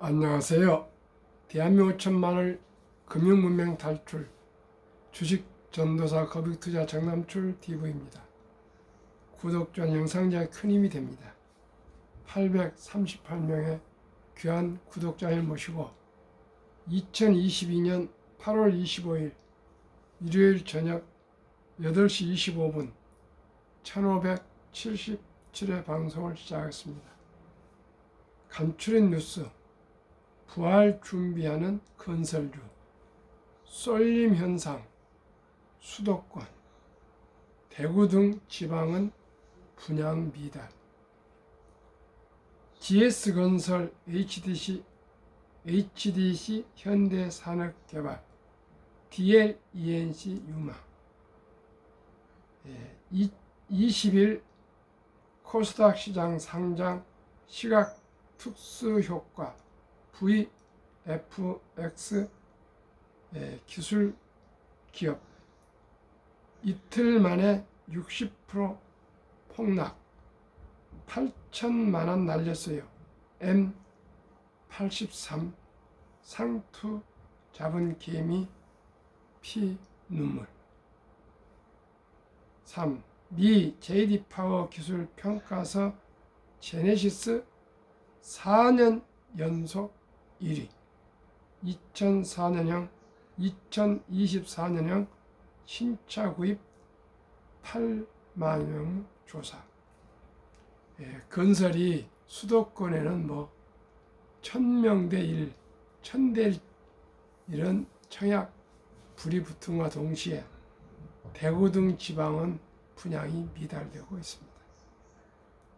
안녕하세요. 대한민국 천만을 금융문명 탈출 주식 전도사 거빅투자 정남출 TV입니다. 구독자 영상자에 큰 힘이 됩니다. 838명의 귀한 구독자를 모시고 2022년 8월 25일 일요일 저녁 8시 25분 1577회 방송을 시작하겠습니다. 간추린 뉴스 부활 준비하는 건설주, 쏠림 현상, 수도권, 대구 등 지방은 분양 미달. GS건설, HDC 현대산업개발, DLENC 유망. 20일 코스닥 시장 상장 시각 특수효과 VFX 기술 기업 이틀 만에 60% 폭락 8천만 원 날렸어요. M83 상투 잡은 개미 피 눈물. 3. 미 JD파워 기술 평가서 제네시스 4년 연속 1위 2004년형 2024년형 신차 구입 8만 명 조사. 건설이 수도권에는 1000명대 1, 1000대 이런 청약 불이붙음과 동시에 대구 등 지방은 분양이 미달되고 있습니다.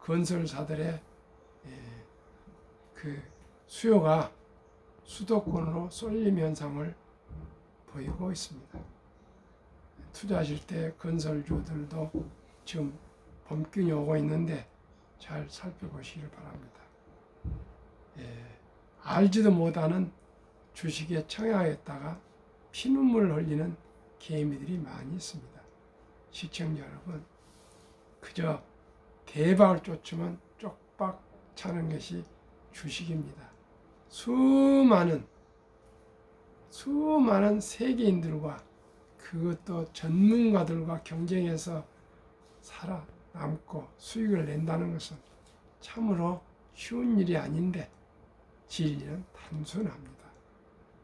건설사들의 그 수요가 수도권으로 쏠림 현상을 보이고 있습니다. 투자하실 때 건설주들도 지금 범균이 오고 있는데 잘 살펴보시길 바랍니다. 알지도 못하는 주식에 청약했다가 피눈물 흘리는 개미들이 많이 있습니다. 시청자 여러분, 그저 대박을 쫓으면 쪽박 차는 것이 주식입니다. 수많은 세계인들과 그것도 전문가들과 경쟁해서 살아남고 수익을 낸다는 것은 참으로 쉬운 일이 아닌데 진리는 단순합니다.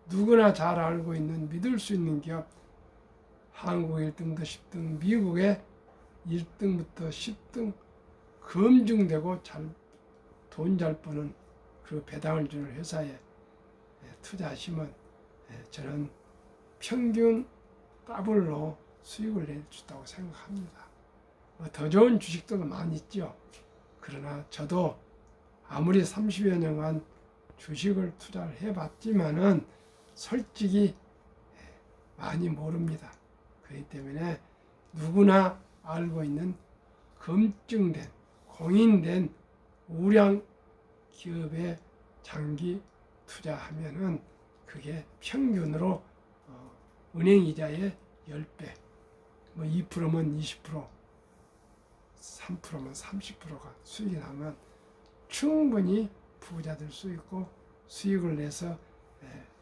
누구나 잘 알고 있는 믿을 수 있는 기업 한국 1등부터 10등, 미국의 1등부터 10등 검증되고 돈 잘 버는 그 배당을 주는 회사에 투자하시면 저는 평균 더블로 수익을 낼 수 있다고 생각합니다. 더 좋은 주식들도 많이 있죠. 그러나 저도 아무리 30여 년간 주식을 투자를 해봤지만은 솔직히 많이 모릅니다. 그렇기 때문에 누구나 알고 있는 검증된 공인된 우량 기업에 장기 투자하면은 그게 평균으로 은행 이자의 10배, 2%면 20%, 3%면 30%가 수익이 나면 충분히 부자 될 수 있고 수익을 내서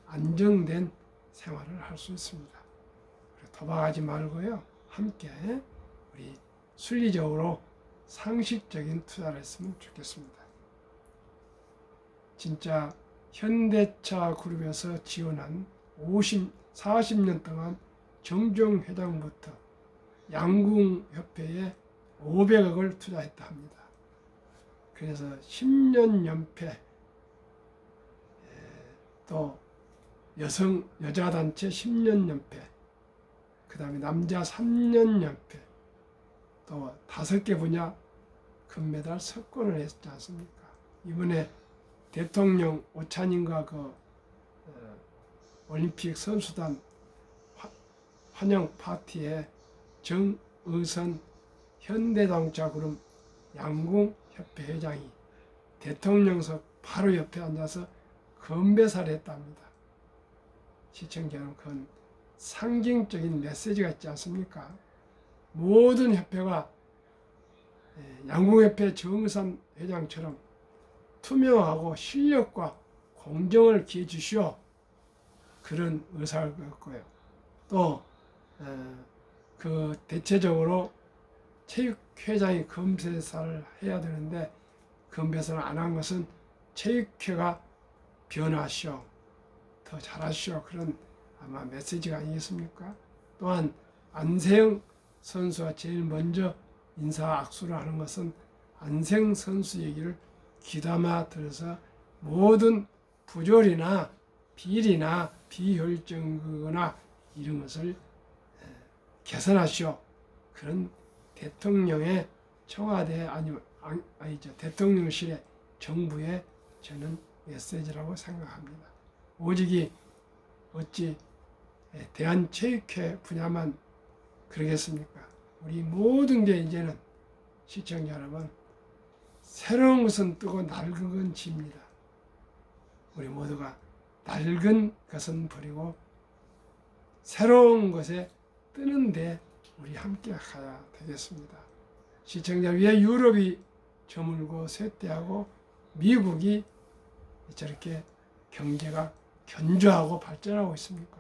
안정된 생활을 할 수 있습니다. 도박하지 말고요. 함께 우리 순리적으로 상식적인 투자를 했으면 좋겠습니다. 진짜 현대차 그룹에서 지원한 40년 동안 정종 회장부터 양궁협회에 500억을 투자했다 합니다. 그래서 10년 연패, 또 여자단체 10년 연패, 그 다음에 남자 3년 연패, 또 5개 분야 금메달 석권을 했지 않습니까? 이번에 대통령 오찬인과 올림픽 선수단 환영 파티에 정의선 현대자동차 그룹 양궁협회 회장이 대통령석 바로 옆에 앉아서 건배사를 했답니다. 시청자 여러분, 그건 상징적인 메시지가 있지 않습니까? 모든 협회가 양궁협회 정의선 회장처럼 투명하고 실력과 공정을 기해 주시오. 그런 의사를 갖고요. 또 대체적으로 체육회장이 검사를 해야 되는데 검사를 안 한 것은 체육회가 변하시오. 더 잘하시오. 그런 아마 메시지가 아니겠습니까? 또한 안세영 선수가 제일 먼저 인사 악수를 하는 것은 안세영 선수 얘기를 귀담아 들어서 모든 부조리나 비리나 비효율적이거나 이런 것을 개선하시오. 그런 대통령의 청와대 아니죠 대통령실의 정부의 저는 메시지라고 생각합니다. 오직이 어찌 대한체육회 분야만 그러겠습니까? 우리 모든 게 이제는 시청자 여러분 새로운 것은 뜨고 낡은 건 집니다. 우리 모두가 낡은 것은 버리고 새로운 것에 뜨는데 우리 함께 가야 되겠습니다. 시청자 왜 유럽이 저물고 쇠퇴하고 미국이 저렇게 경제가 견조하고 발전하고 있습니까?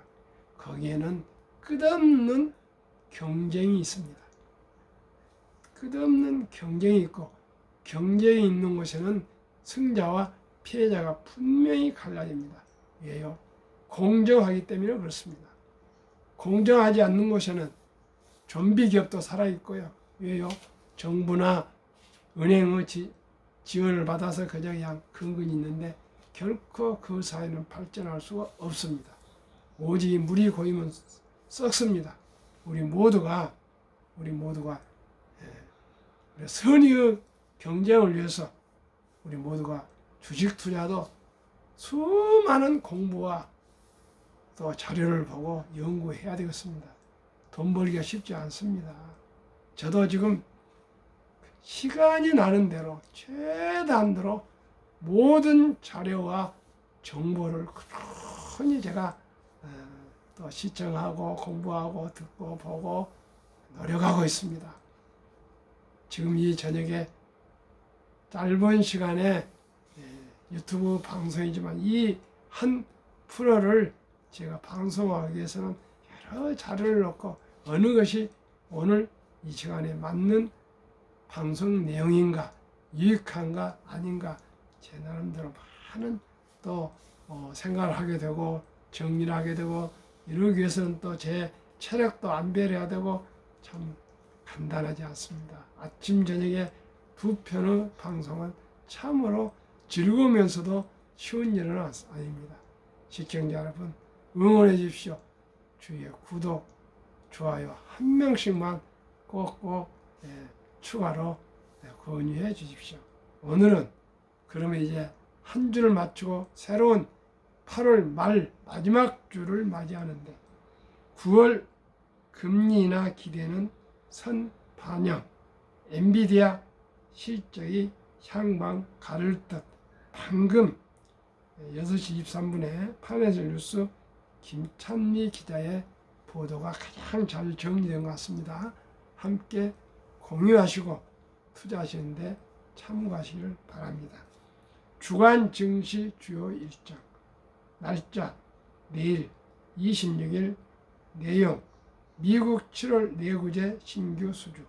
거기에는 끝없는 경쟁이 있습니다. 끝없는 경쟁이 있고 경쟁이 있는 곳에는 승자와 피해자가 분명히 갈라집니다. 왜요? 공정하기 때문에 그렇습니다. 공정하지 않는 곳에는 좀비 기업도 살아있고요. 왜요? 정부나 은행의 지원을 받아서 그냥 근근히 있는데 결코 그 사회는 발전할 수가 없습니다. 오직 물이 고이면 썩습니다. 우리 모두가 선의의 경쟁을 위해서 우리 모두가 주식 투자도 수많은 공부와 또 자료를 보고 연구해야 되겠습니다. 돈 벌기가 쉽지 않습니다. 저도 지금 시간이 나는 대로 최대한으로 모든 자료와 정보를 꾸준히 제가 또 시청하고 공부하고 듣고 보고 노력하고 있습니다. 지금 이 저녁에 짧은 시간에 유튜브 방송이지만 이 한 프로를 제가 방송하기 위해서는 여러 자료를 넣고 어느 것이 오늘 이 시간에 맞는 방송 내용인가 유익한가 아닌가 제 나름대로 많은 또 생각을 하게 되고 정리를 하게 되고 이러기 위해서는 또 제 체력도 안배려야 되고 참 간단하지 않습니다. 아침 저녁에 두 편의 방송은 참으로 즐거우면서도 쉬운 일은 아닙니다. 시청자 여러분 응원해 주십시오. 주위에 구독, 좋아요 한 명씩만 꼭꼭 추가로 권유해 주십시오. 오늘은 그러면 이제 한 주를 마치고 새로운 8월 말 마지막 주를 맞이하는데 9월 금리 인하 기대는 선반영, 엔비디아 실적이 향방 가를 듯. 방금 6시 23분에 파이낸셜 뉴스 김찬미 기자의 보도가 가장 잘 정리된 것 같습니다. 함께 공유하시고 투자하시는데 참고하시길 바랍니다. 주간 증시 주요 일정 날짜 내일 26일 내용 미국 7월 내구재 신규 수주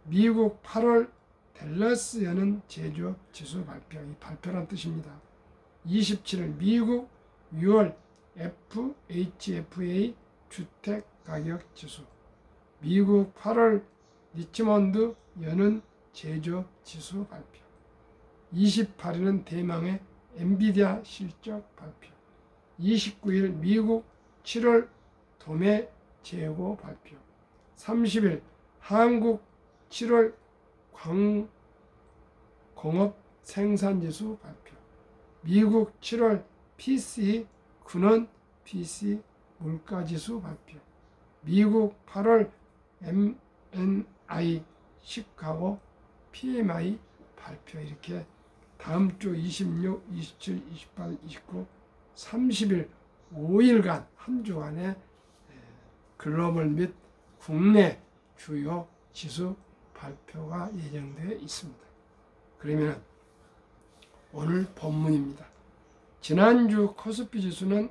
미국 8월 댈러스 여는 제조업 지수 발표 이 발표란 뜻입니다. 27일 미국 6월 FHFA 주택가격 지수 미국 8월 리치몬드 여는 제조업 지수 발표 28일은 대망의 엔비디아 실적 발표 29일 미국 7월 도매 재고 발표 30일 한국 7월 공업 생산지수 발표 미국 7월 PC 근원 PC 물가지수 발표 미국 8월 MNI 시카고 PMI 발표 이렇게 다음 주 26, 27, 28, 29, 30일 5일간 한 주간의 글로벌 및 국내 주요 지수 발표가 예정되어 있습니다. 그러면 오늘 본문입니다. 지난주 코스피 지수는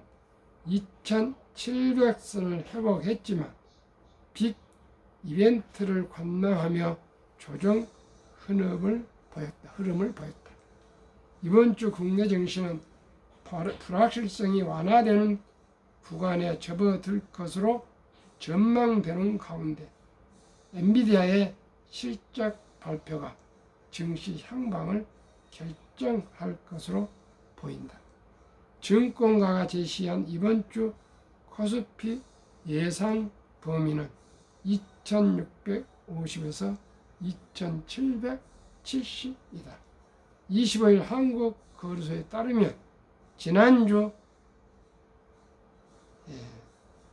2700선을 회복했지만 빅 이벤트를 관망하며 조정 흐름을 보였다. 이번 주 국내 증시는 불확실성이 완화되는 구간에 접어들 것으로 전망되는 가운데 엔비디아의 실적 발표가 증시 향방을 결정할 것으로 보인다. 증권가가 제시한 이번 주 코스피 예상 범위는 2650에서 2770이다. 25일 한국거래소에 따르면 지난주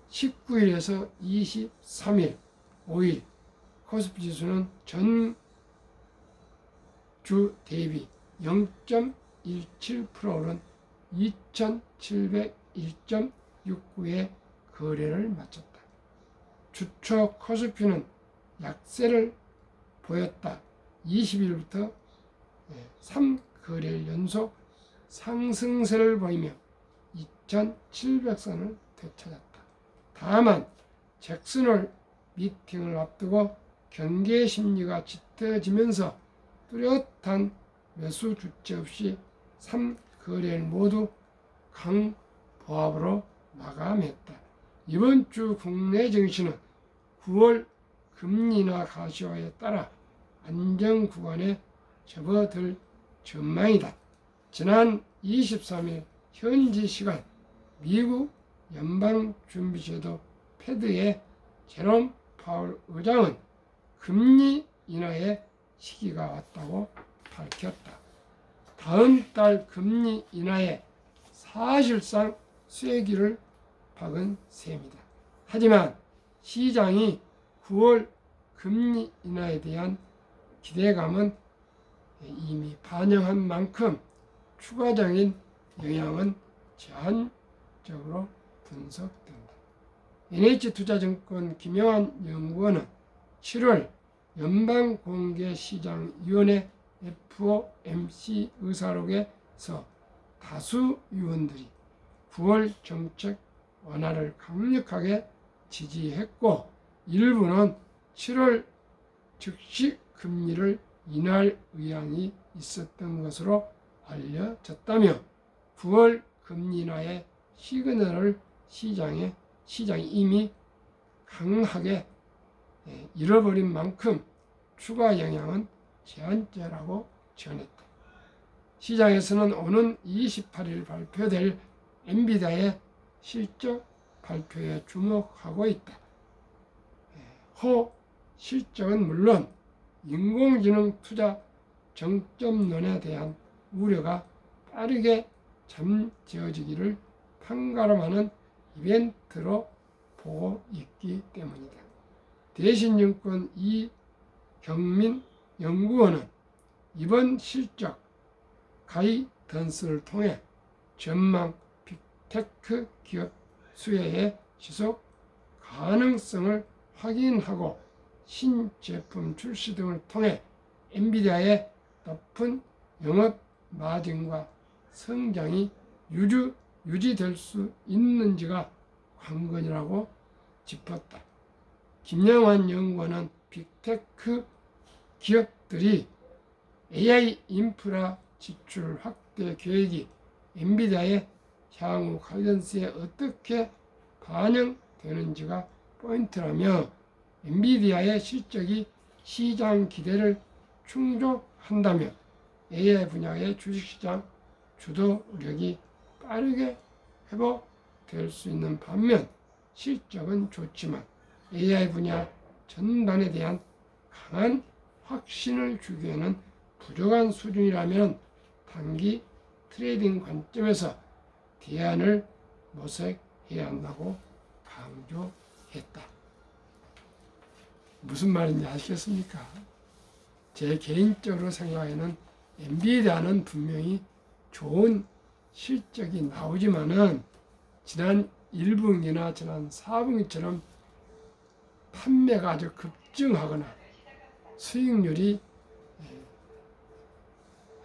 19일에서 23일 5일 코스피 지수는 전주 대비 0.17% 오른 2701.69의 거래를 마쳤다. 주초 코스피는 약세를 보였다. 20일부터 3거래일 연속 상승세를 보이며 2700선을 되찾았다. 다만 잭슨홀 미팅을 앞두고 경계 심리가 짙어지면서 뚜렷한 매수 주체 없이 3거래일 모두 강보합으로 마감했다. 이번 주 국내 증시는 9월 금리 인하 가시화에 따라 안정 구간에 접어들 전망이다. 지난 23일 현지 시간 미국 연방준비제도 패드의 제롬 파월 의장은 금리 인하의 시기가 왔다고 밝혔다. 다음 달 금리 인하에 사실상 쐐기를 박은 셈이다. 하지만 시장이 9월 금리 인하에 대한 기대감은 이미 반영한 만큼 추가적인 영향은 제한적으로 분석된다. NH투자증권 김영환 연구원은 7월 연방공개시장위원회 FOMC 의사록에서 다수 위원들이 9월 정책 완화를 강력하게 지지했고 일부는 7월 즉시 금리를 인하할 의향이 있었던 것으로 알려졌다며 9월 금리 인하의 시그널을 시장이 이미 강하게 잃어버린 만큼 추가 영향은 제한적이라고 전했다. 시장에서는 오는 28일 발표될 엔비디아의 실적 발표에 주목하고 있다. 실적은 물론 인공지능 투자 정점론에 대한 우려가 빠르게 잠재워지기를 판가름하는 이벤트로 보고 있기 때문이다. 대신증권 이경민 연구원은 이번 실적 가이던스를 통해 전망 빅테크 기업 수혜의 지속 가능성을 확인하고 신제품 출시 등을 통해 엔비디아의 높은 영업 마진과 성장이 유지될 수 있는지가 관건이라고 짚었다. 김영환 연구원은 빅테크 기업들이 AI 인프라 지출 확대 계획이 엔비디아의 향후 가이던스에 어떻게 반영되는지가 포인트라며 엔비디아의 실적이 시장 기대를 충족한다며 AI 분야의 주식시장 주도력이 빠르게 회복될 수 있는 반면 실적은 좋지만 AI 분야 전반에 대한 강한 확신을 주기에는 부족한 수준이라면 단기 트레이딩 관점에서 대안을 모색해야 한다고 강조했다. 무슨 말인지 아시겠습니까? 제 개인적으로 생각에는 엔비디아는 분명히 좋은 실적이 나오지만은 지난 1분기나 지난 4분기처럼 판매가 아주 급증하거나 수익률이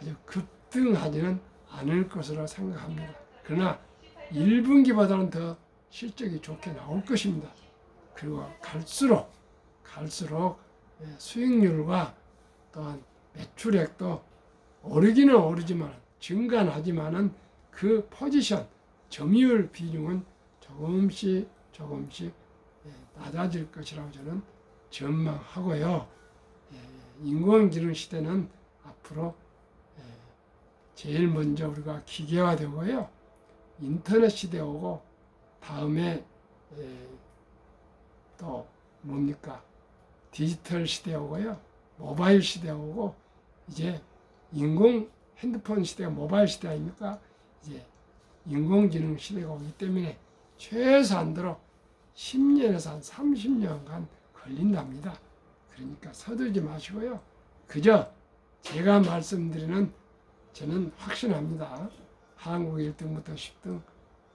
아주 급등하지는 않을 것으로 생각합니다. 그러나 1분기보다는 더 실적이 좋게 나올 것입니다. 그리고 갈수록 수익률과 또한 매출액도 오르기는 오르지만 증가하지만은 그 포지션 점유율 비중은 조금씩 낮아질 것이라고 저는 전망하고요. 인공지능 시대는 앞으로 제일 먼저 우리가 기계화되고요. 인터넷 시대 오고 다음에 또 뭡니까? 디지털 시대 오고요. 모바일 시대 오고 이제 핸드폰 시대가 모바일 시대 아닙니까? 이제 인공지능 시대가 오기 때문에 최소한도로 10년에서 한 30년간 걸린답니다. 그러니까 서두르지 마시고요. 그저 제가 말씀드리는 저는 확신합니다. 한국 1등부터 10등,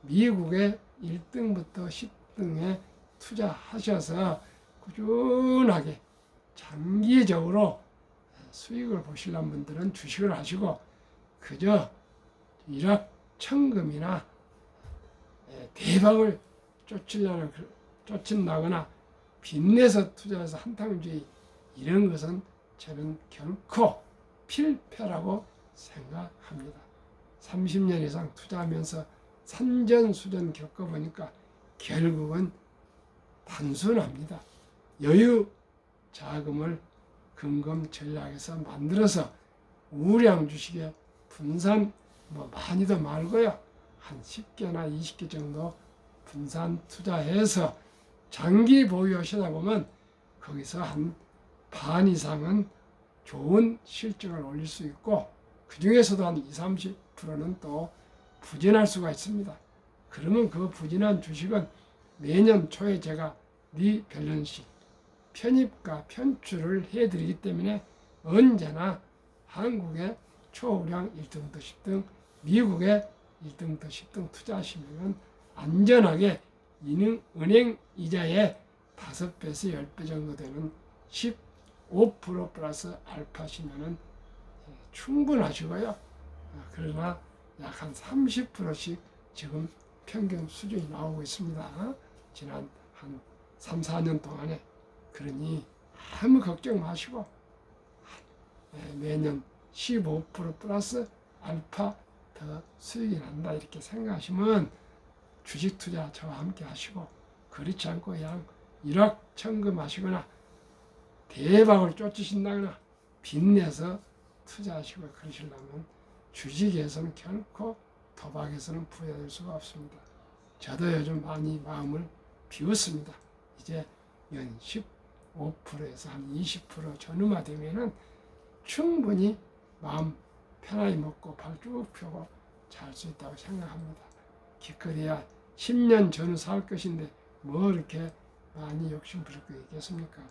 미국의 1등부터 10등에 투자하셔서 꾸준하게 장기적으로 수익을 보시려는 분들은 주식을 하시고 그저 일확천금이나 대박을 쫓는다거나 빚내서 투자해서 한탕주의 이런 것은 저는 결코 필패라고 생각합니다. 30년 이상 투자하면서 산전수전 겪어보니까 결국은 단순합니다. 여유 자금을 금금 전략에서 만들어서 우량 주식에 분산 많이도 말고요. 한 10개나 20개 정도 분산 투자해서 장기 보유하시다 보면 거기서 한 반 이상은 좋은 실적을 올릴 수 있고 그 중에서도 한 20, 30%는 또 부진할 수가 있습니다. 그러면 그 부진한 주식은 매년 초에 제가 리밸런싱 편입과 편출을 해드리기 때문에 언제나 한국의 초우량 1등부터 10등, 미국의 1등부터 10등 투자하시면 안전하게 은행 이자의 5배에서 10배 정도 되는 15% 플러스 알파시면 충분하시고요. 그러나 약 한 30%씩 지금 평균 수준이 나오고 있습니다. 지난 한 3, 4년 동안에. 그러니 아무 걱정 마시고 매년 15% 플러스 알파 더 수익이 난다 이렇게 생각하시면 주식 투자 저와 함께 하시고 그렇지 않고 그냥 일확천금 하시거나 대박을 쫓으신다거나 빚내서 투자하시고 그러시려면 주식에서는 결코 도박에서는 부여될 수가 없습니다. 저도 요즘 많이 마음을 비웠습니다. 이제 연 15%에서 한 20% 전후마되면은 충분히 마음 편하게 먹고 발 쭉 펴고 잘 수 있다고 생각합니다. 기껏해야 10년 전후 살 것인데 뭐 이렇게 많이 욕심 부릴 거 있겠습니까?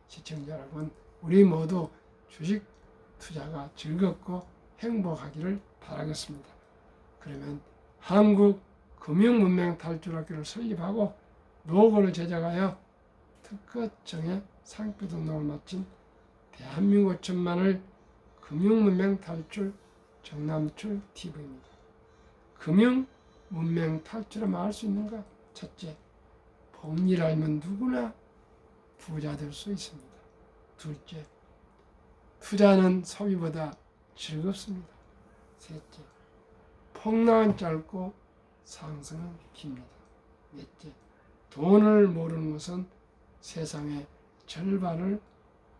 시청자 여러분, 우리 모두 주식 투자가 즐겁고 행복하기를 바라겠습니다. 그러면 한국 금융문명 탈출학교를 설립하고 로고를 제작하여 특허청에 상표 등록을 마친 대한민국 천만을 금융문명 탈출 정남출 TV입니다. 금융문명 탈출하면 알 수 있는가? 첫째, 복리를 알면 누구나 부자 될 수 있습니다. 둘째, 투자는 소비보다 즐겁습니다. 셋째, 폭락은 짧고 상승은 깁니다. 넷째, 돈을 모르는 것은 세상의 절반을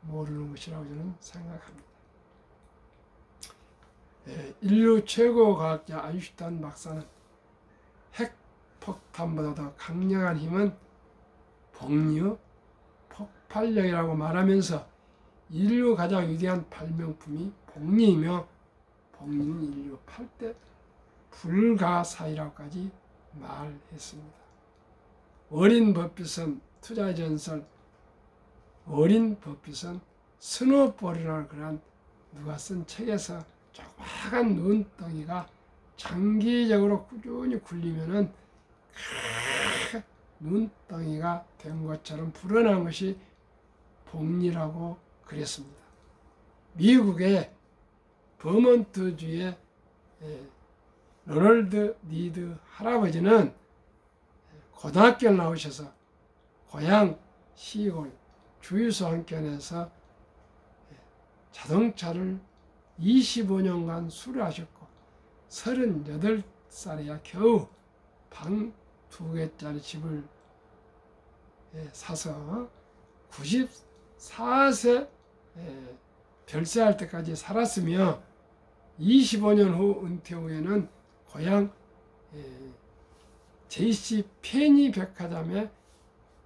모르는 것이라고 저는 생각합니다. 인류 최고 과학자 아인슈타인 박사는 핵폭탄보다 더 강력한 힘은 복류, 폭발력이라고 말하면서 인류 가장 위대한 발명품이 복리이며 복리는 인류 8대 불가사의라고까지 말했습니다. 어린 버핏은 투자의 전설, 어린 버핏은 스노볼이라는 그런 누가 쓴 책에서 조그마한 눈덩이가 장기적으로 꾸준히 굴리면은 눈덩이가 된 것처럼 불어난 것이 복리라고 그랬습니다. 미국의 버몬트주의 로널드 니드 할아버지는 고등학교를 나오셔서 고향 시골 주유소 한켠에서 자동차를 25년간 수리하셨고 38살이야 겨우 방 2개짜리 집을 사서 94세 별세할 때까지 살았으며 25년 후 은퇴 후에는 고향 JC 페니 백화점에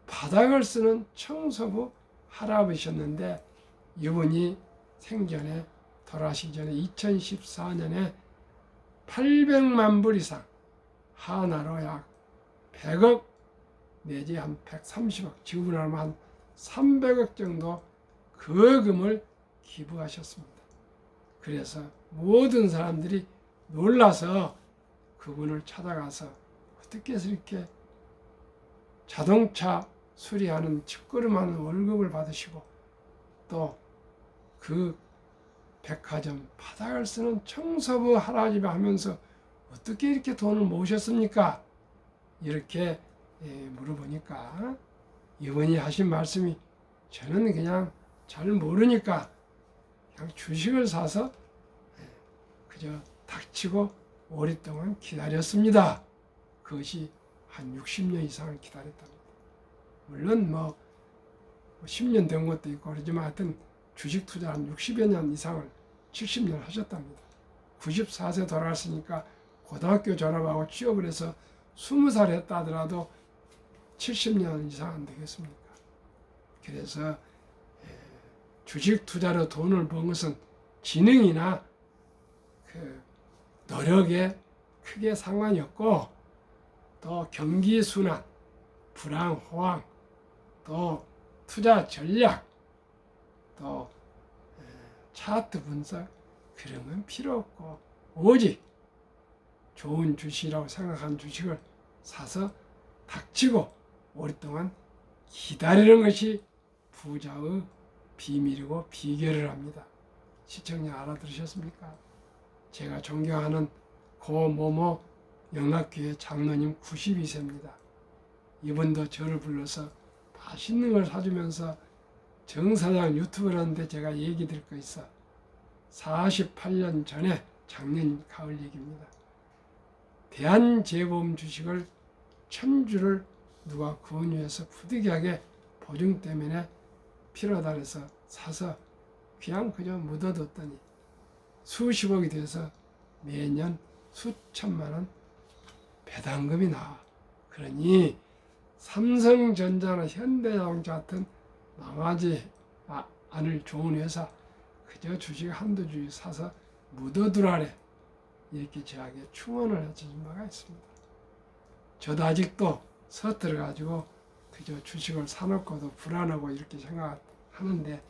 바닥을 쓰는 청소부 할아버지셨는데 이분이 생전에 돌아가시기 전에 2014년에 800만 불 이상 하나로 약 100억 내지 한 130억 지금으로 하면 한 300억 정도 거금을 기부하셨습니다. 그래서 모든 사람들이 놀라서 그분을 찾아가서 어떻게 해서 이렇게 자동차 수리하는 직거름하는 월급을 받으시고 또 그 백화점 바닥을 쓰는 청소부 할아버지를 하면서 어떻게 이렇게 돈을 모으셨습니까? 이렇게 물어보니까 이분이 하신 말씀이 저는 그냥 잘 모르니까 그냥 주식을 사서 그저 닥치고 오랫동안 기다렸습니다. 그것이 한 60년 이상을 기다렸답니다. 물론 뭐 10년 된 것도 있고 그러지만 하여튼 주식 투자 한 60여 년 이상을 70년 하셨답니다. 94세 돌아갔으니까 고등학교 졸업하고 취업을 해서 20살 했다 하더라도 70년 이상 안 되겠습니까? 그래서 주식 투자로 돈을 번 것은 지능이나 그 노력에 크게 상관이 없고 또 경기 순환, 불황, 호황, 또 투자 전략, 또 차트 분석 그런 건 필요 없고 오직 좋은 주식이라고 생각한 주식을 사서 닥치고 오랫동안 기다리는 것이 부자의 비밀이고 비결을 합니다. 시청자 알아들으셨습니까? 제가 존경하는 고모모 영락교회 장로님 92세입니다. 이분도 저를 불러서 맛있는 걸 사주면서 정사장 유튜브를 하는데 제가 얘기 드릴 거 있어. 48년 전에 작년 가을 얘기입니다. 대한재보험 주식을 1000주를 누가 권유해서 부득이하게 보증 때문에 필요하다 해서 사서 그냥 그저 묻어뒀더니 수십억이 돼서 매년 수천만 원 배당금이 나와. 그러니 삼성전자나 현대자동차 같은 망하지 않을 좋은 회사 그저 주식 한두 주식 사서 묻어두라래. 이렇게 저에게 충원을 해주신 바가 있습니다. 저도 아직도 서툴러가지고 그저 주식을 사놓고도 불안하고 이렇게 생각하는데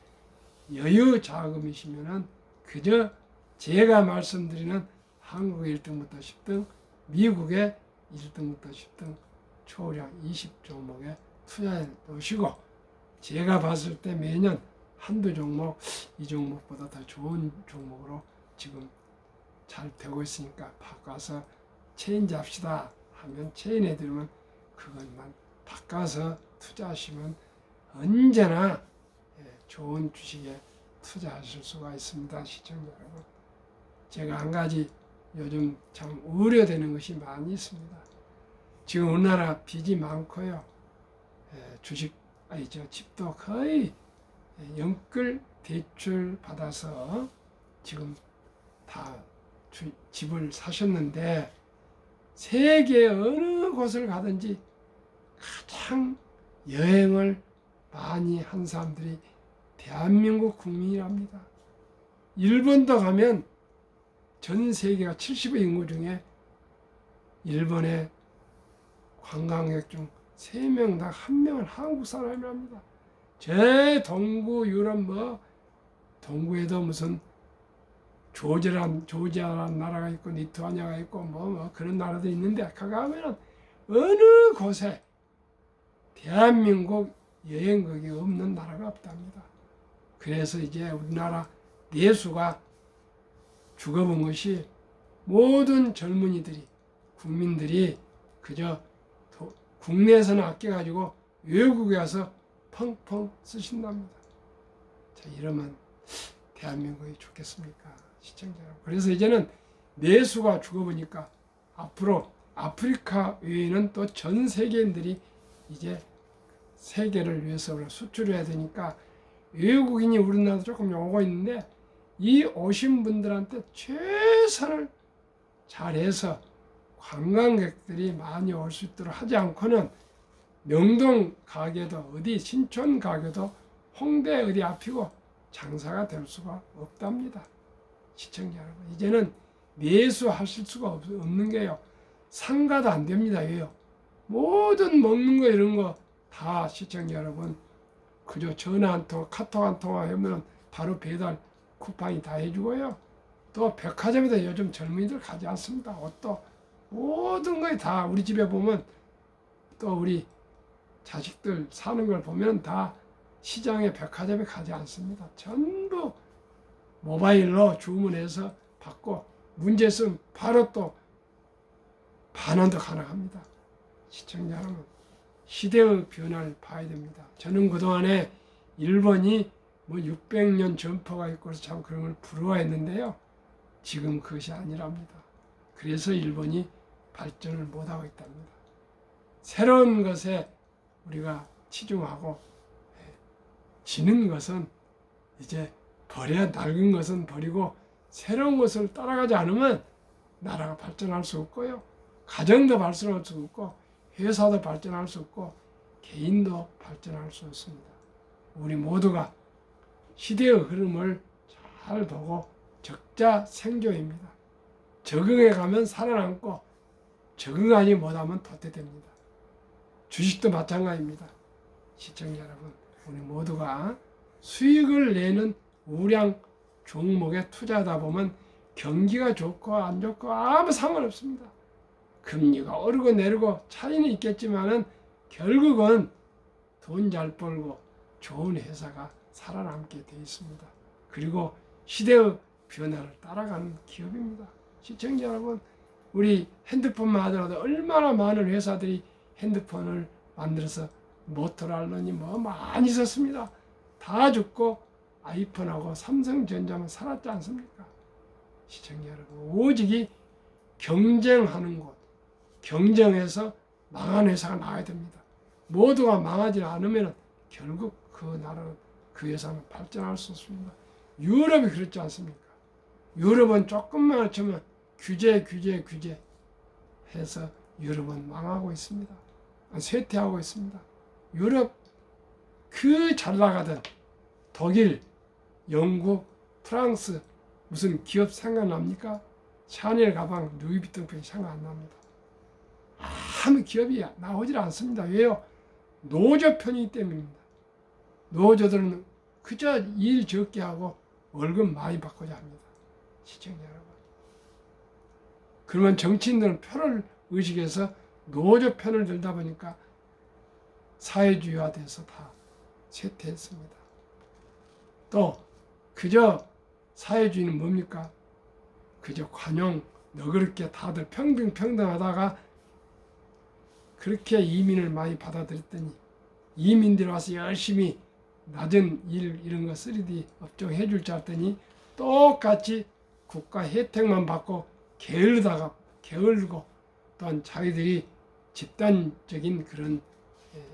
여유 자금이시면은 그저 제가 말씀드리는 한국의 1등부터 10등, 미국의 1등부터 10등 초량 20종목에 투자해 놓으시고 제가 봤을 때 매년 한두 종목, 이 종목보다 더 좋은 종목으로 지금 잘 되고 있으니까 바꿔서 체인지 합시다 하면 체인해 드리면 그것만 바꿔서 투자하시면 언제나 좋은 주식에 투자하실 수가 있습니다. 시청자 여러분. 제가 한 가지 요즘 참 우려되는 것이 많이 있습니다. 지금 우리나라 빚이 많고요. 집도 거의 연끌 대출 받아서 지금 다 집을 사셨는데 세계 어느 곳을 가든지 가장 여행을 많이 한 사람들이 대한민국 국민이랍니다. 일본도 가면 전 세계가 70의 인구 중에 일본의 관광객 중 3명당 1명은 한국 사람이랍니다. 제 동구 유럽 동구에도 무슨 조지아라는 나라가 있고 리투아니아가 있고 그런 나라도 있는데 가면은 어느 곳에 대한민국 여행객이 없는 나라가 없답니다. 그래서 이제 우리나라 내수가 죽어본 것이 모든 젊은이들이 국민들이 그저 국내에서는 아껴가지고 외국에 가서 펑펑 쓰신답니다. 자, 이러면 대한민국이 좋겠습니까? 시청자 여러분. 그래서 이제는 내수가 죽어보니까 앞으로 아프리카 외에는 또 전 세계인들이 이제 세계를 위해서 수출해야 되니까 외국인이 우리나라도 조금 오고 있는데 이 오신 분들한테 최선을 잘해서 관광객들이 많이 올 수 있도록 하지 않고는 명동 가게도 어디 신촌 가게도 홍대 어디 앞이고 장사가 될 수가 없답니다. 시청자 여러분, 이제는 내수하실 수가 없는 게요. 상가도 안 됩니다. 왜요? 모든 먹는 거 이런 거 다 시청자 여러분 그저 전화 한 통, 카톡 한 통화 하면 바로 배달 쿠팡이 다 해주고요. 또 백화점에도 요즘 젊은이들 가지 않습니다. 옷도 모든 거에 다 우리 집에 보면 또 우리 자식들 사는 걸 보면 다 시장에 백화점에 가지 않습니다. 전부 모바일로 주문해서 받고 문제 있으면 바로 또 반환도 가능합니다. 시청자 여러분, 시대의 변화를 봐야 됩니다. 저는 그동안에 일본이 뭐 600년 전포가 있고 참 그런 걸 부러워했는데요. 지금 그것이 아니랍니다. 그래서 일본이 발전을 못하고 있답니다. 새로운 것에 우리가 치중하고 지는 것은 이제 버려야, 낡은 것은 버리고 새로운 것을 따라가지 않으면 나라가 발전할 수 없고요. 가정도 발전할 수 없고 회사도 발전할 수 없고 개인도 발전할 수 없습니다. 우리 모두가 시대의 흐름을 잘 보고 적자생존입니다. 적응해 가면 살아남고 적응하지 못하면 도태됩니다. 주식도 마찬가지입니다. 시청자 여러분, 우리 모두가 수익을 내는 우량 종목에 투자하다 보면 경기가 좋고 안 좋고 아무 상관없습니다. 금리가 오르고 내리고 차이는 있겠지만은 결국은 돈 잘 벌고 좋은 회사가 살아남게 되어 있습니다. 그리고 시대의 변화를 따라가는 기업입니다. 시청자 여러분, 우리 핸드폰만 하더라도 얼마나 많은 회사들이 핸드폰을 만들어서 모토로라니 뭐 많이 썼습니다. 다 죽고 아이폰하고 삼성전자만 살았지 않습니까? 시청자 여러분, 오직이 경쟁하는 곳, 경쟁해서 망한 회사가 나와야 됩니다. 모두가 망하지 않으면 결국 그 나라는, 그 회사는 발전할 수 없습니다. 유럽이 그렇지 않습니까? 유럽은 조금만 하면 규제 해서 유럽은 망하고 있습니다. 쇠퇴하고 있습니다. 유럽 그 잘 나가던 독일, 영국, 프랑스 무슨 기업 생각납니까? 샤넬 가방, 루이비통 백 생각 안 납니다. 아무 기업이 나오질 않습니다. 왜요? 노조 편이기 때문입니다. 노조들은 그저 일 적게 하고 월급 많이 받고자 합니다. 시청자 여러분. 그러면 정치인들은 표를 의식해서 노조 편을 들다 보니까 사회주의화돼서 다 쇠퇴했습니다. 또 그저 사회주의는 뭡니까? 그저 관용, 너그럽게 다들 평등하다가 그렇게 이민을 많이 받아들였더니 이민들이 와서 열심히 낮은 일 이런 거 3D 업종 해줄 줄 알았더니 똑같이 국가 혜택만 받고 게을르고 또한 자기들이 집단적인 그런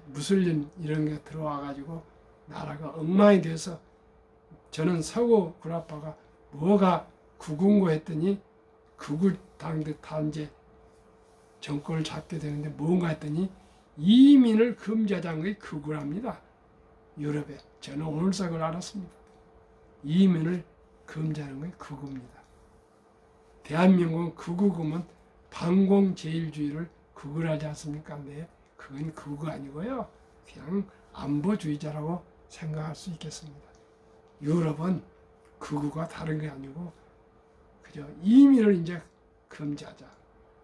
무슬림 이런 게 들어와 가지고 나라가 엉망이 돼서 저는 서구 구라파가 뭐가 구군고 했더니 극우당들 다 이제 정권을 잡게 되는데 뭔가 했더니 이민을 금지하자는 게 극우랍니다. 유럽에. 저는 오늘서 그걸 알았습니다. 이민을 금지하는 게 극우입니다. 대한민국은 극우구면 반공제일주의를 극우를 하지 않습니까? 근데 그건 극우가 아니고요. 그냥 안보주의자라고 생각할 수 있겠습니다. 유럽은 극우가 다른 게 아니고 그저 이민을 이제 금지하자.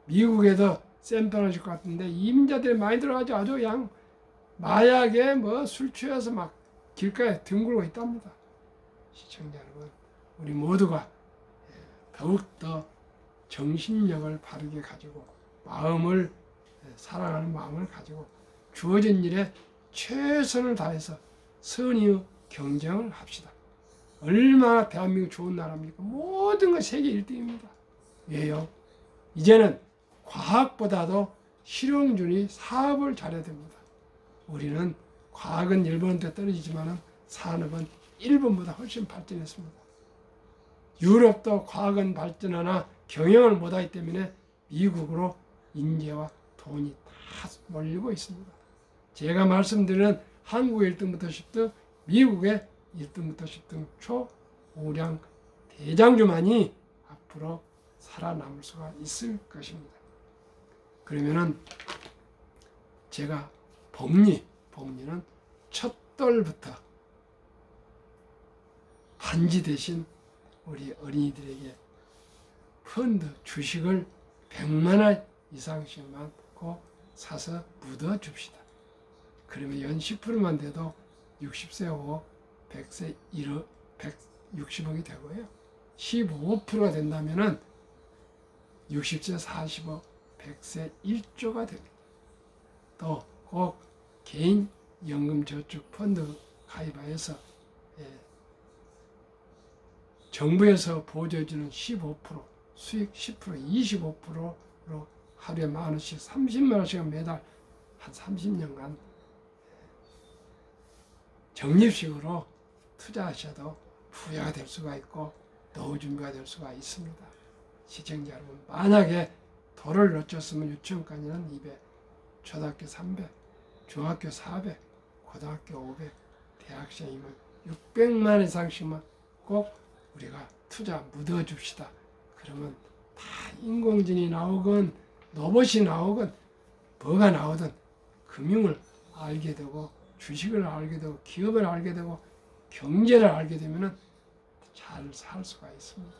미국에도 센터나실 것 같은데 이민자들이 많이 들어가죠. 아주 그냥 마약에 뭐 술 취해서 막 길가에 뒹굴고 있답니다. 시청자 여러분, 우리 모두가 더욱더 정신력을 바르게 가지고 마음을 사랑하는 마음을 가지고 주어진 일에 최선을 다해서 선의의 경쟁을 합시다. 얼마나 대한민국 좋은 나라입니까? 모든 건 세계 1등입니다. 왜요? 이제는 과학보다도 실용주의 사업을 잘해야 됩니다. 우리는 과학은 일본한테 떨어지지만 산업은 일본보다 훨씬 발전했습니다. 유럽도 과학은 발전하나 경영을 못하기 때문에 미국으로 인재와 돈이 다 몰리고 있습니다. 제가 말씀드리는 한국의 1등부터 10등, 미국의 1등부터 10등 초우량 대장주만이 앞으로 살아남을 수가 있을 것입니다. 그러면은 제가 복리는 첫돌부터 반지 대신 우리 어린이들에게 펀드 주식을 100만 원 이상씩만 꼭 사서 묻어줍시다. 그러면 연 10%만 돼도 60세 후 100세 1억 160억이 되고요. 15%가 된다면은 60세 40억 100세 1조가 됩니다. 또 꼭 개인 연금 저축 펀드 가입하여서 정부에서 보조해주는 15% 수익 10% 25%로 하루에 10,000원씩 30만 원씩 매달 한 30년간 적립식으로 투자하셔도 부자가 될 수가 있고 노후 준비가 될 수가 있습니다. 시청자 여러분, 만약에 도를 놓쳤으면 유치원까지는 200, 초등학교 300, 중학교 400, 고등학교 500, 대학생이면 600만 이상씩만 꼭 우리가 투자 묻어줍시다. 그러면 다 인공지능이 나오건 로봇이 나오건 뭐가 나오든 금융을 알게 되고 주식을 알게 되고 기업을 알게 되고 경제를 알게 되면 잘 살 수가 있습니다.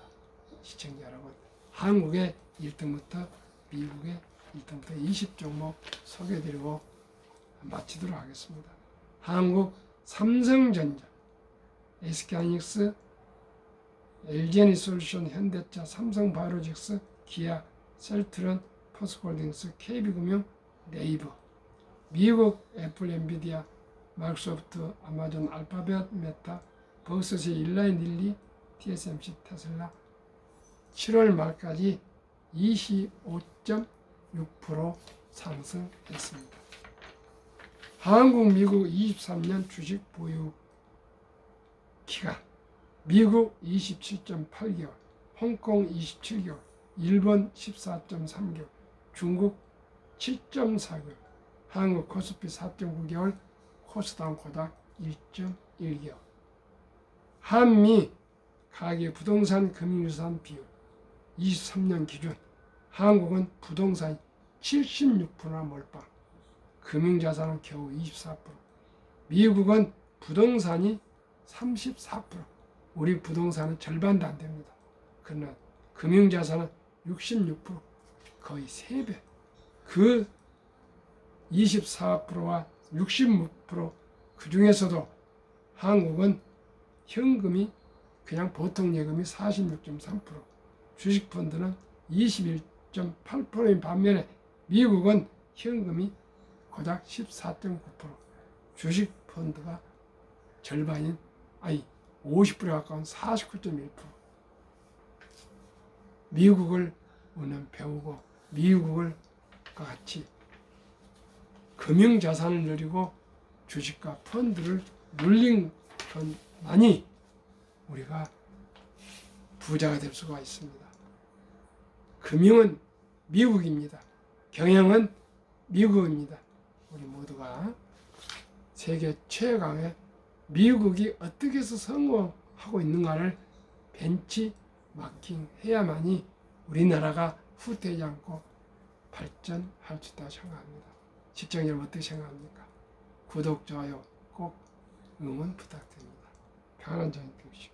시청자 여러분, 한국의 1등부터 미국의 1등부터 20종목 소개해드리고 마치도록 하겠습니다. 한국 삼성전자, SK하이닉스, LG에너지솔루션, 현대차, 삼성바이오로직스, 기아, 셀트론, 포스코홀딩스, KB금융, 네이버, 미국 애플, 엔비디아, 마이크로소프트, 아마존, 알파벳, 메타, 버스시, 일라인, 릴리, TSMC, 테슬라 7월 말까지 25.6% 상승했습니다. 한국, 미국 23년 주식 보유 기간, 미국 27.8개월, 홍콩 27개월, 일본 14.3개월, 중국 7.4개월, 한국 코스피 4.9개월, 코스닥 고작 1.1개월. 한미 가계 부동산 금융유산 비율 23년 기준 한국은 부동산이 76%나 몰빵, 금융자산은 겨우 24%, 미국은 부동산이 34%, 우리 부동산은 절반도 안 됩니다. 그러나 금융자산은 66%, 거의 3배. 그 24%와 66%, 그 중에서도 한국은 현금이 그냥 보통 예금이 46.3%, 주식펀드는 21.8%인 반면에 미국은 현금이 고작 14.9%, 주식펀드가 절반인 50%에 가까운 49.1%. 미국을 우리는 배우고 미국을 같이 금융자산을 누리고 주식과 펀드를 눌린 것만이 우리가 부자가 될 수가 있습니다. 금융은 미국입니다. 경영은 미국입니다. 우리 모두가 세계 최강의 미국이 어떻게 해서 성공하고 있는가를 벤치마킹 해야만이 우리나라가 후퇴하지 않고 발전할 수 있다고 생각합니다. 시청자 여러분 어떻게 생각합니까? 구독, 좋아요 꼭 응원 부탁드립니다. 평안한 저녁 되십시오.